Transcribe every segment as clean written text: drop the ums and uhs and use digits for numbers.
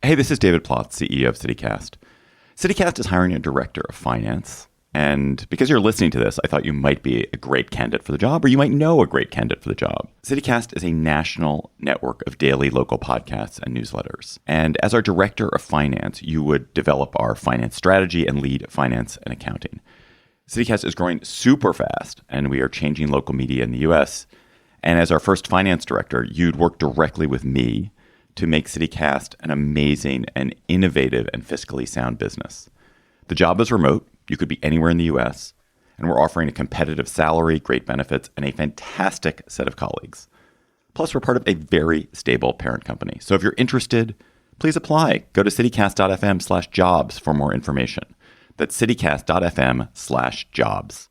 Hey, this is David Plotz, CEO of CityCast. CityCast is hiring a director of finance. And because you're listening to this, I thought you might be a great candidate for the job, or you might know a great candidate for the job. CityCast is a national network of daily local podcasts and newsletters. And as our director of finance, you would develop our finance strategy and lead finance and accounting. CityCast is growing super fast, and we are changing local media in the US. And as our first finance director, you'd work directly with me to make CityCast an amazing and innovative and fiscally sound business. The job is remote. You could be anywhere in the US, and we're offering a competitive salary, great benefits, and a fantastic set of colleagues. Plus, we're part of a very stable parent company. So if you're interested, please apply. Go to citycast.fm/jobs for more information. That's citycast.fm/jobs.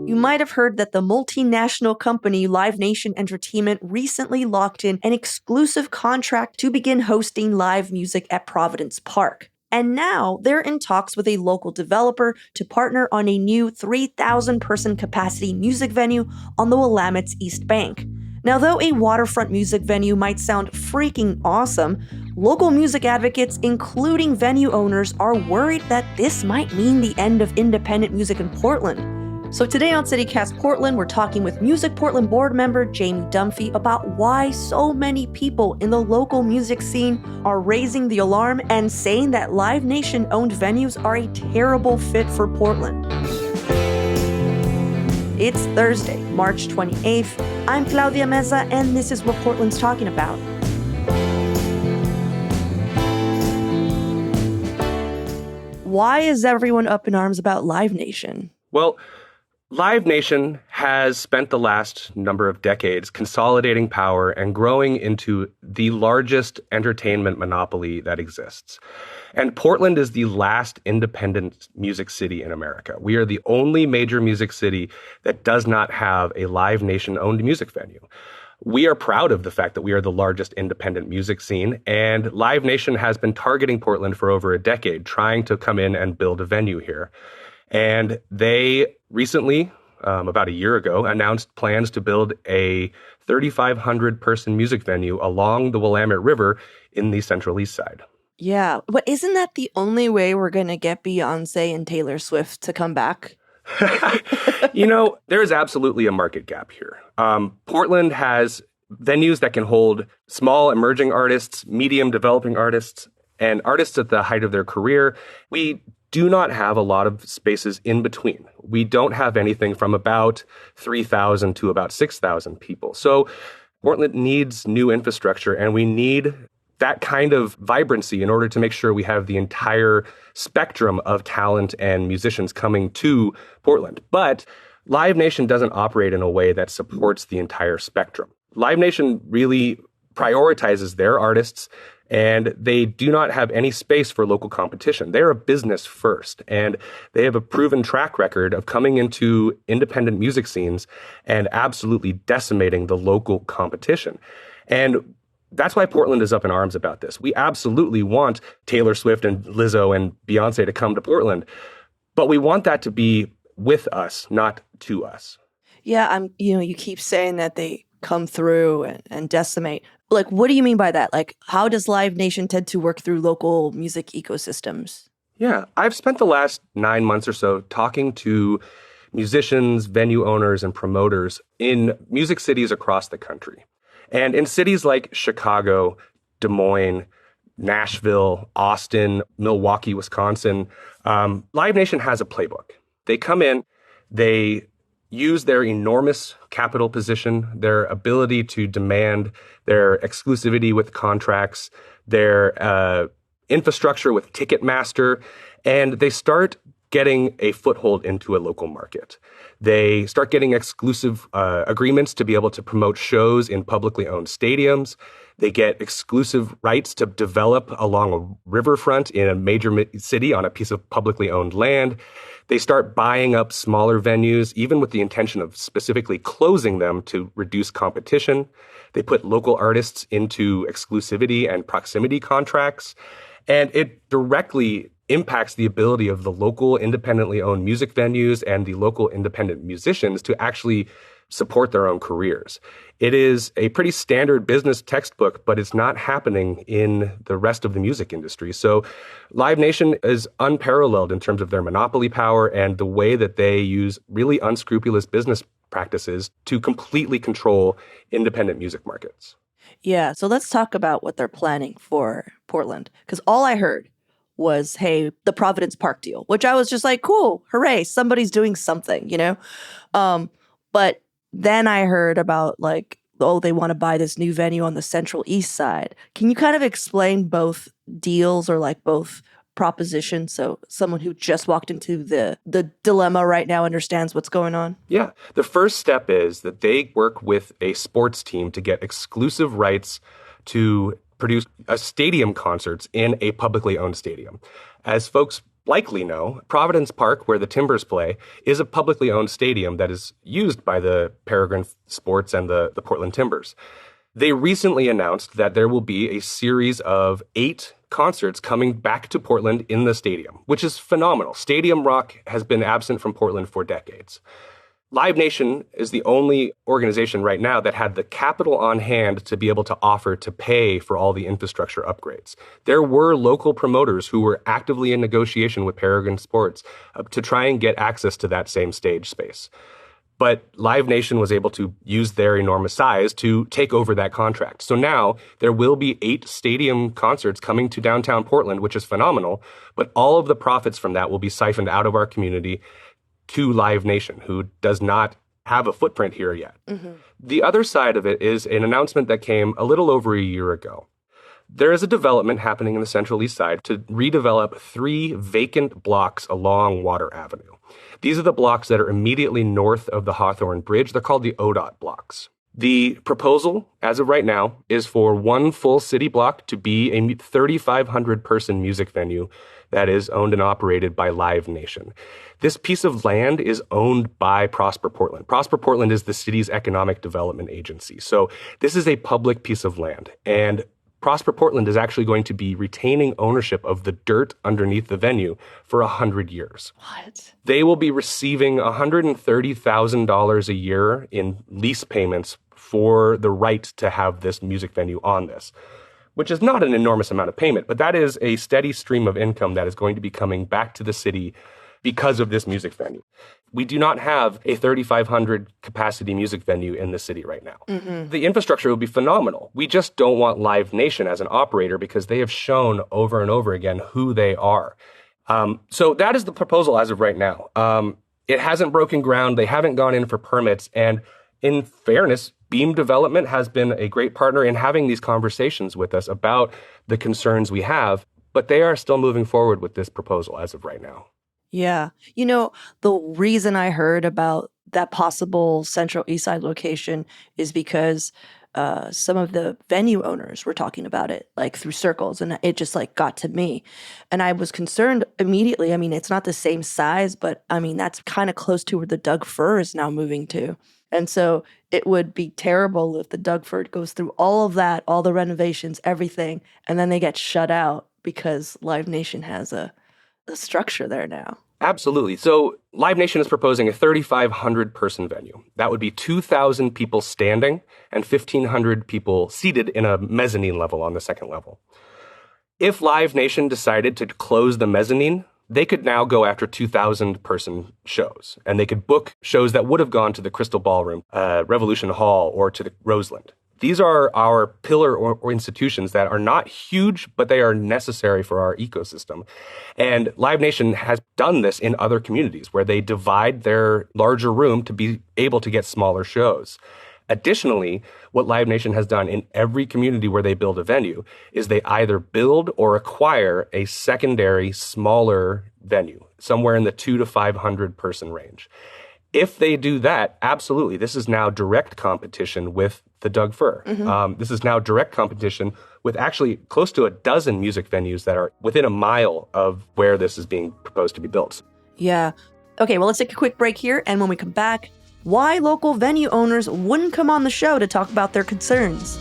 You might have heard that the multinational company Live Nation Entertainment recently locked in an exclusive contract to begin hosting live music at Providence Park. And now they're in talks with a local developer to partner on a new 3,000-person capacity music venue on the Willamette's East Bank. Now, though a waterfront music venue might sound freaking awesome, local music advocates, including venue owners, are worried that this might mean the end of independent music in Portland. So today on CityCast Portland, we're talking with Music Portland board member Jamie Dunphy about why so many people in the local music scene are raising the alarm and saying that Live Nation-owned venues are a terrible fit for Portland. It's Thursday, March 28th. I'm Claudia Meza, and this is what Portland's talking about. Why is everyone up in arms about Live Nation? Well, Live Nation has spent the last number of decades consolidating power and growing into the largest entertainment monopoly that exists. And Portland is the last independent music city in America. We are the only major music city that does not have a Live Nation-owned music venue. We are proud of the fact that we are the largest independent music scene, and Live Nation has been targeting Portland for over a decade, trying to come in and build a venue here. And they recently, about a year ago, announced plans to build a 3,500-person music venue along the Willamette River in the Central East Side. Yeah, but isn't that the only way we're going to get Beyonce and Taylor Swift to come back? There is absolutely a market gap here. Portland has venues that can hold small emerging artists, medium developing artists, and artists at the height of their career. We do not have a lot of spaces in between. We don't have anything from about 3,000 to about 6,000 people. So Portland needs new infrastructure, and we need that kind of vibrancy in order to make sure we have the entire spectrum of talent and musicians coming to Portland. But Live Nation doesn't operate in a way that supports the entire spectrum. Live Nation really prioritizes their artists, and they do not have any space for local competition. They're a business first, and they have a proven track record of coming into independent music scenes and absolutely decimating the local competition. And that's why Portland is up in arms about this. We absolutely want Taylor Swift and Lizzo and Beyonce to come to Portland, but we want that to be with us, not to us. Yeah, you keep saying that they come through and decimate. Like, what do you mean by that? Like, how does Live Nation tend to work through local music ecosystems? Yeah, I've spent the last 9 months or so talking to musicians, venue owners, and promoters in music cities across the country. And in cities like Chicago, Des Moines, Nashville, Austin, Milwaukee, Wisconsin, Live Nation has a playbook. They come in, they use their enormous capital position, their ability to demand their exclusivity with contracts, their infrastructure with Ticketmaster, and they start getting a foothold into a local market. They start getting exclusive agreements to be able to promote shows in publicly owned stadiums. They get exclusive rights to develop along a riverfront in a major city on a piece of publicly owned land. They start buying up smaller venues, even with the intention of specifically closing them to reduce competition. They put local artists into exclusivity and proximity contracts. And it directly impacts the ability of the local independently owned music venues and the local independent musicians to actually support their own careers. It is a pretty standard business textbook, but it's not happening in the rest of the music industry. So Live Nation is unparalleled in terms of their monopoly power and the way that they use really unscrupulous business practices to completely control independent music markets. Yeah, so let's talk about what they're planning for Portland. Because all I heard was, hey, the Providence Park deal, which I was just like, cool, hooray, somebody's doing something, you know? But then I heard about like, oh, they want to buy this new venue on the Central East Side. Can you kind of explain both deals or like both propositions so someone who just walked into the dilemma right now understands what's going on? Yeah. The first step is that they work with a sports team to get exclusive rights to produce stadium concerts in a publicly owned stadium. As folks likely know, Providence Park, where the Timbers play, is a publicly owned stadium that is used by the Peregrine Sports and the Portland Timbers. They recently announced that there will be a series of 8 concerts coming back to Portland in the stadium, which is phenomenal. Stadium rock has been absent from Portland for decades. Live Nation is the only organization right now that had the capital on hand to be able to offer to pay for all the infrastructure upgrades. There were local promoters who were actively in negotiation with Peregrine Sports to try and get access to that same stage space. But Live Nation was able to use their enormous size to take over that contract. So now there will be 8 stadium concerts coming to downtown Portland, which is phenomenal. But all of the profits from that will be siphoned out of our community to Live Nation, who does not have a footprint here yet. Mm-hmm. The other side of it is an announcement that came a little over a year ago. There is a development happening in the Central East Side to redevelop 3 vacant blocks along Water Avenue. These are the blocks that are immediately north of the Hawthorne Bridge. They're called the ODOT blocks. The proposal, as of right now, is for one full city block to be a 3,500-person music venue that is owned and operated by Live Nation. This piece of land is owned by Prosper Portland. Prosper Portland is the city's economic development agency. So this is a public piece of land. And Prosper Portland is actually going to be retaining ownership of the dirt underneath the venue for 100 years. What? They will be receiving $130,000 a year in lease payments for the right to have this music venue on this, which is not an enormous amount of payment, but that is a steady stream of income that is going to be coming back to the city because of this music venue. We do not have a 3,500 capacity music venue in the city right now. Mm-hmm. The infrastructure will be phenomenal. We just don't want Live Nation as an operator because they have shown over and over again who they are. So that is the proposal as of right now. It hasn't broken ground. They haven't gone in for permits. And in fairness, Beam Development has been a great partner in having these conversations with us about the concerns we have, but they are still moving forward with this proposal as of right now. Yeah. You know, the reason I heard about that possible Central East Side location is because some of the venue owners were talking about it, like through circles, and it just like got to me. And I was concerned immediately. I mean, it's not the same size, but I mean, that's kind of close to where the Doug Fir is now moving to. And so it would be terrible if the Doug Fir goes through all of that, all the renovations, everything, and then they get shut out because Live Nation has a structure there now. Absolutely. So Live Nation is proposing a 3,500-person venue. That would be 2,000 people standing and 1,500 people seated in a mezzanine level on the second level. If Live Nation decided to close the mezzanine, they could now go after 2,000-person shows, and they could book shows that would have gone to the Crystal Ballroom, Revolution Hall, or to the Roseland. These are our pillar or institutions that are not huge, but they are necessary for our ecosystem. And Live Nation has done this in other communities where they divide their larger room to be able to get smaller shows. Additionally, what Live Nation has done in every community where they build a venue is they either build or acquire a secondary, smaller venue, somewhere in the 200 to 500 person range. If they do that, absolutely, this is now direct competition with the Doug Fir. Mm-hmm. This is now direct competition with actually close to a dozen music venues that are within a mile of where this is being proposed to be built. Yeah. Okay, well, let's take a quick break here. And when we come back, why local venue owners wouldn't come on the show to talk about their concerns.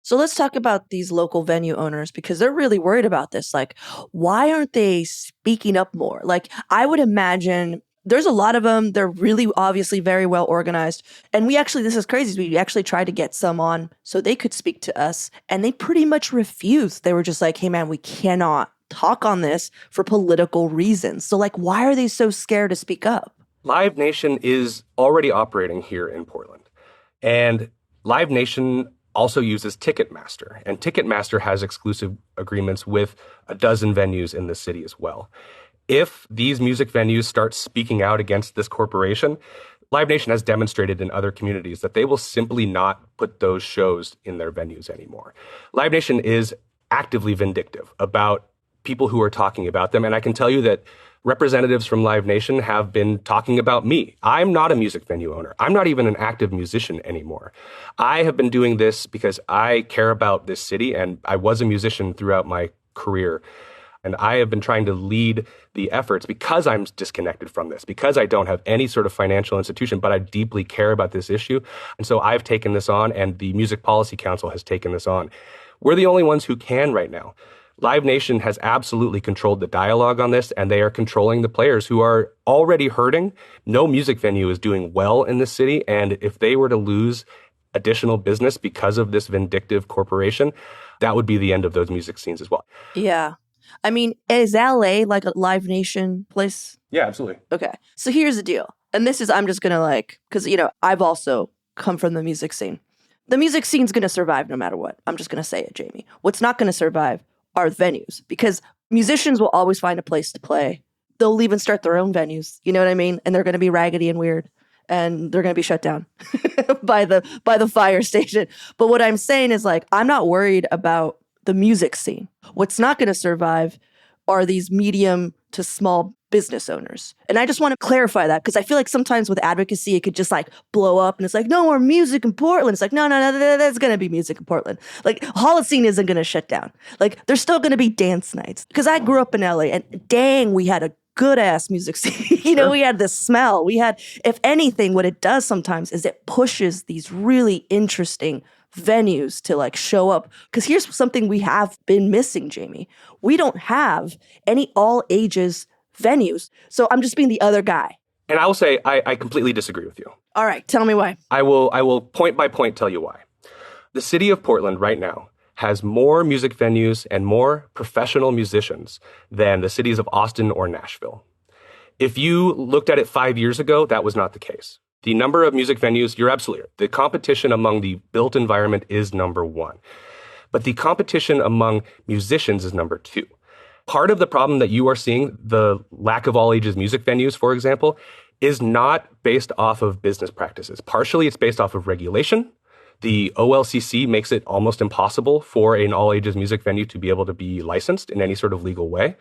So let's talk about these local venue owners because they're really worried about this. Like, why aren't they speaking up more? Like, I would imagine there's a lot of them. They're really obviously very well organized. And this is crazy. We actually tried to get some on so they could speak to us, and they pretty much refused. They were just like, hey, man, we cannot talk on this for political reasons. So, like, why are they so scared to speak up? Live Nation is already operating here in Portland. And Live Nation also uses Ticketmaster. And Ticketmaster has exclusive agreements with a dozen venues in the city as well. If these music venues start speaking out against this corporation, Live Nation has demonstrated in other communities that they will simply not put those shows in their venues anymore. Live Nation is actively vindictive about people who are talking about them. And I can tell you that representatives from Live Nation have been talking about me. I'm not a music venue owner. I'm not even an active musician anymore. I have been doing this because I care about this city, and I was a musician throughout my career. And I have been trying to lead the efforts because I'm disconnected from this, because I don't have any sort of financial institution, but I deeply care about this issue. And so I've taken this on, and the Music Policy Council has taken this on. We're the only ones who can right now. Live Nation has absolutely controlled the dialogue on this, and they are controlling the players who are already hurting. No music venue is doing well in this city, and if they were to lose additional business because of this vindictive corporation, that would be the end of those music scenes as well. Yeah. I mean, is LA like a Live Nation place? Yeah, absolutely. Okay. So here's the deal. And this is, I'm just going to because, I've also come from the music scene. The music scene's going to survive no matter what. I'm just going to say it, Jamie. What's not going to survive are venues, because musicians will always find a place to play. They'll even start their own venues. You know what I mean? And they're going to be raggedy and weird, and they're going to be shut down by the fire station. But what I'm saying is, I'm not worried about the music scene. What's not going to survive are these medium to small business owners. And I just want to clarify that, because I feel like sometimes with advocacy, it could just blow up and it's no more music in Portland. It's no, there's going to be music in Portland. Holocene isn't going to shut down. There's still going to be dance nights. Because I grew up in LA, and dang, we had a good ass music scene. Sure. We had this smell. We had, if anything, what it does sometimes is it pushes these really interesting venues to show up. Because here's something we have been missing, Jamie. We don't have any all ages venues. So I'm just being the other guy. And I will say, I completely disagree with you. All right, tell me why. I will point by point tell you why. The city of Portland right now has more music venues and more professional musicians than the cities of Austin or Nashville. If you looked at it 5 years ago, that was not the case. The number of music venues, you're absolutely right. The competition among the built environment is number one. But the competition among musicians is number two. Part of the problem that you are seeing, the lack of all ages music venues, for example, is not based off of business practices. Partially, it's based off of regulation. The OLCC makes it almost impossible for an all ages music venue to be able to be licensed in any sort of legal way.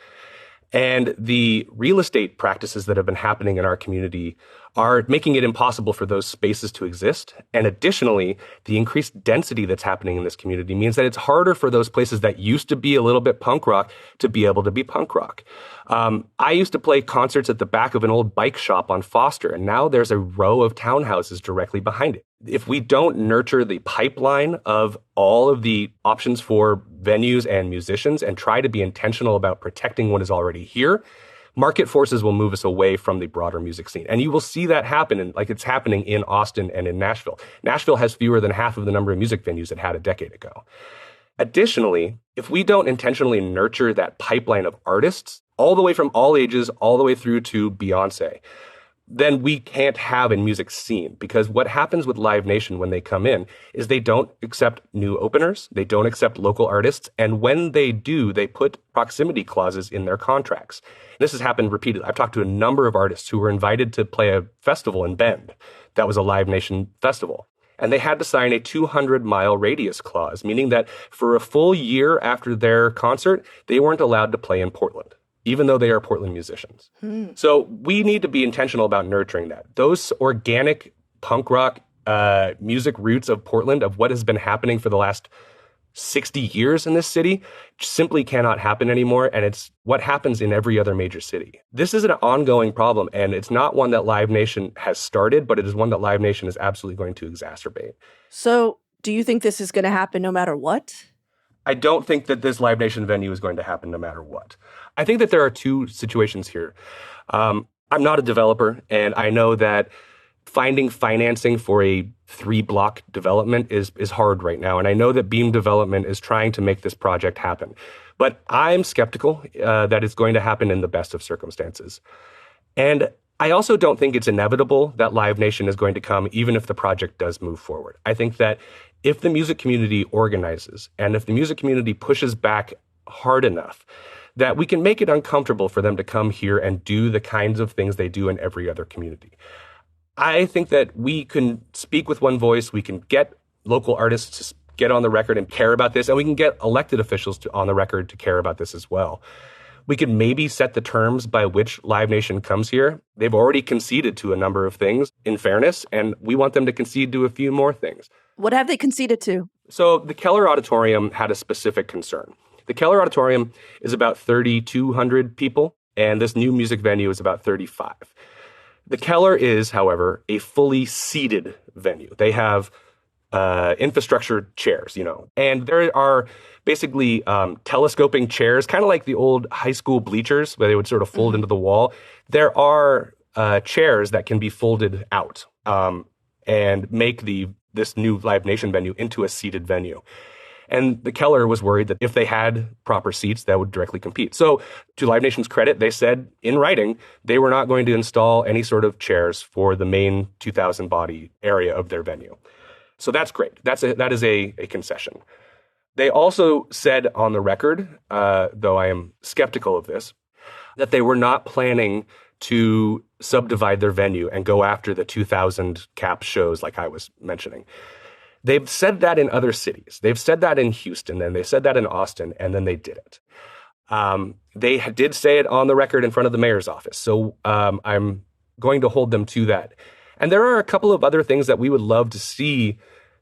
And the real estate practices that have been happening in our community are making it impossible for those spaces to exist. And additionally, the increased density that's happening in this community means that it's harder for those places that used to be a little bit punk rock to be able to be punk rock. I used to play concerts at the back of an old bike shop on Foster, and now there's a row of townhouses directly behind it. If we don't nurture the pipeline of all of the options for venues and musicians and try to be intentional about protecting what is already here, market forces will move us away from the broader music scene. And you will see that happen, and it's happening in Austin and in Nashville. Nashville has fewer than half of the number of music venues it had a decade ago. Additionally, if we don't intentionally nurture that pipeline of artists, all the way from all ages, all the way through to Beyonce, then we can't have a music scene. Because what happens with Live Nation when they come in is they don't accept new openers, they don't accept local artists, and when they do, they put proximity clauses in their contracts. This has happened repeatedly. I've talked to a number of artists who were invited to play a festival in Bend. That was a Live Nation festival. And they had to sign a 200-mile radius clause, meaning that for a full year after their concert, they weren't allowed to play in Portland, even though they are Portland musicians. So we need to be intentional about nurturing that. Those organic punk rock music roots of Portland, of what has been happening for the last 60 years in this city, simply cannot happen anymore. And it's what happens in every other major city. This is an ongoing problem, and it's not one that Live Nation has started, but it is one that Live Nation is absolutely going to exacerbate. So Do you think this is going to happen no matter what? I don't think that this Live Nation venue is going to happen no matter what. I think that there are two situations here. I'm not a developer, and I know that finding financing for a 3-block development is hard right now. And I know that Beam Development is trying to make this project happen. But I'm skeptical that it's going to happen in the best of circumstances. And I also don't think it's inevitable that Live Nation is going to come, even if the project does move forward. I think that if the music community organizes and if the music community pushes back hard enough, that we can make it uncomfortable for them to come here and do the kinds of things they do in every other community. I think that we can speak with one voice, we can get local artists to get on the record and care about this, and we can get elected officials on the record to care about this as well. We could maybe set the terms by which Live Nation comes here. They've already conceded to a number of things, in fairness, and we want them to concede to a few more things. What have they conceded to? So the Keller Auditorium had a specific concern. The Keller Auditorium is about 3,200 people, and this new music venue is about 35. The Keller is, however, a fully seated venue. They have infrastructure chairs, and there are basically telescoping chairs, kind of like the old high school bleachers where they would sort of fold into the wall. There are chairs that can be folded out and make this new Live Nation venue into a seated venue. And the Keller was worried that if they had proper seats, that would directly compete. So to Live Nation's credit, they said in writing, they were not going to install any sort of chairs for the main 2,000 body area of their venue. So that's great. That is a concession. They also said on the record, though I am skeptical of this, that they were not planning to subdivide their venue and go after the 2,000 cap shows like I was mentioning. They've said that in other cities. They've said that in Houston, and they said that in Austin, and then they did it. They did say it on the record in front of the mayor's office. So I'm going to hold them to that. And there are a couple of other things that we would love to see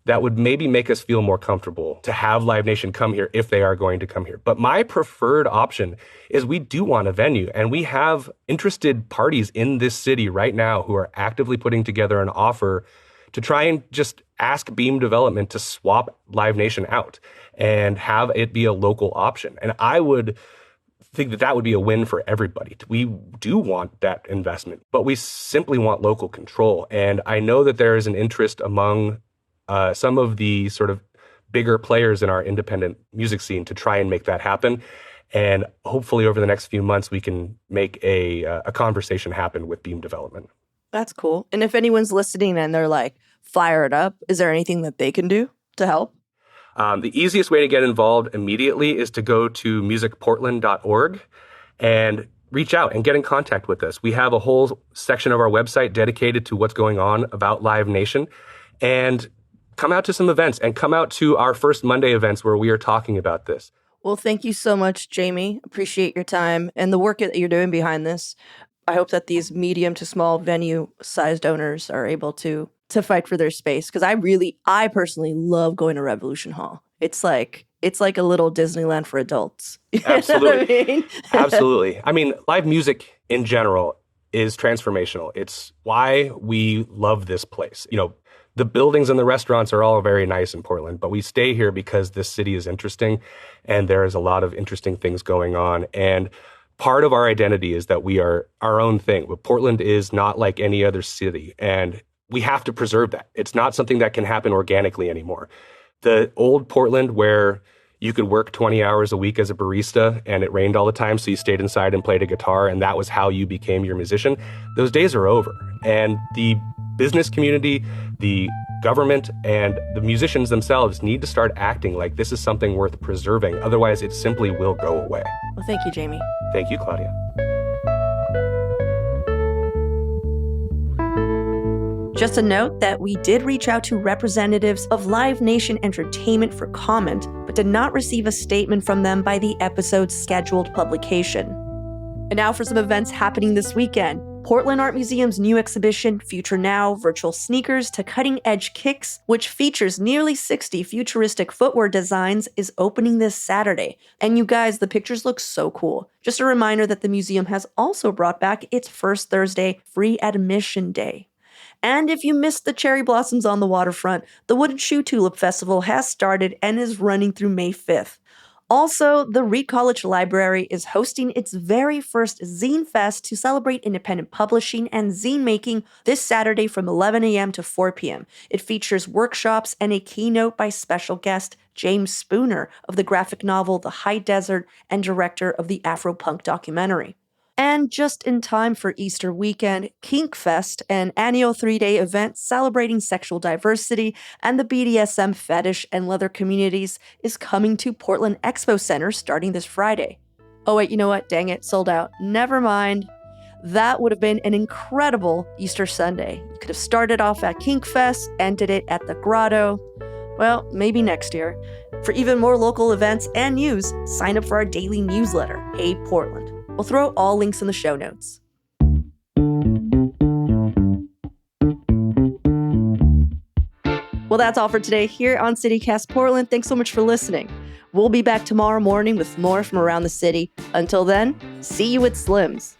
that would maybe make us feel more comfortable to have Live Nation come here if they are going to come here. But my preferred option is we do want a venue, and we have interested parties in this city right now who are actively putting together an offer to try and just ask Beam Development to swap Live Nation out and have it be a local option. And I would think that that would be a win for everybody. We do want that investment, but we simply want local control. And I know that there is an interest among some of the sort of bigger players in our independent music scene to try and make that happen. And hopefully over the next few months, we can make a conversation happen with Beam Development. That's cool. And if anyone's listening and they're like, fire it up, is there anything that they can do to help? The easiest way to get involved immediately is to go to musicportland.org and reach out and get in contact with us. We have a whole section of our website dedicated to what's going on about Live Nation. And come out to some events and come out to our first Monday events where we are talking about this. Well, thank you so much, Jamie. Appreciate your time and the work that you're doing behind this. I hope that these medium to small venue-sized owners are able to fight for their space, because I personally love going to Revolution Hall. It's like a little Disneyland for adults. Absolutely. I mean? Absolutely. I mean, live music in general is transformational. It's why we love this place. The buildings and the restaurants are all very nice in Portland, but we stay here because this city is interesting and there is a lot of interesting things going on. And part of our identity is that we are our own thing. But Portland is not like any other city, and we have to preserve that. It's not something that can happen organically anymore. The old Portland where you could work 20 hours a week as a barista and it rained all the time, so you stayed inside and played a guitar, and that was how you became your musician, those days are over. And the business community, the government, and the musicians themselves need to start acting like this is something worth preserving. Otherwise, it simply will go away. Well, thank you, Jamie. Thank you, Claudia. Just a note that we did reach out to representatives of Live Nation Entertainment for comment, but did not receive a statement from them by the episode's scheduled publication. And now for some events happening this weekend. Portland Art Museum's new exhibition, Future Now, Virtual Sneakers to Cutting Edge Kicks, which features nearly 60 futuristic footwear designs, is opening this Saturday. And you guys, the pictures look so cool. Just a reminder that the museum has also brought back its first Thursday free admission day. And if you missed the cherry blossoms on the waterfront, the Wooded Shoe Tulip Festival has started and is running through May 5th. Also, the Reed College Library is hosting its very first Zine Fest to celebrate independent publishing and zine making this Saturday from 11 a.m. to 4 p.m. It features workshops and a keynote by special guest James Spooner of the graphic novel The High Desert and director of the Afropunk documentary. And just in time for Easter weekend, Kink Fest, an annual 3-day event celebrating sexual diversity and the BDSM fetish and leather communities, is coming to Portland Expo Center starting this Friday. Oh wait, you know what? Dang it, sold out. Never mind. That would have been an incredible Easter Sunday. You could have started off at Kink Fest, ended it at the Grotto. Well, maybe next year. For even more local events and news, sign up for our daily newsletter, Hey Portland. We'll throw all links in the show notes. Well, that's all for today here on CityCast Portland. Thanks so much for listening. We'll be back tomorrow morning with more from around the city. Until then, see you at Slim's.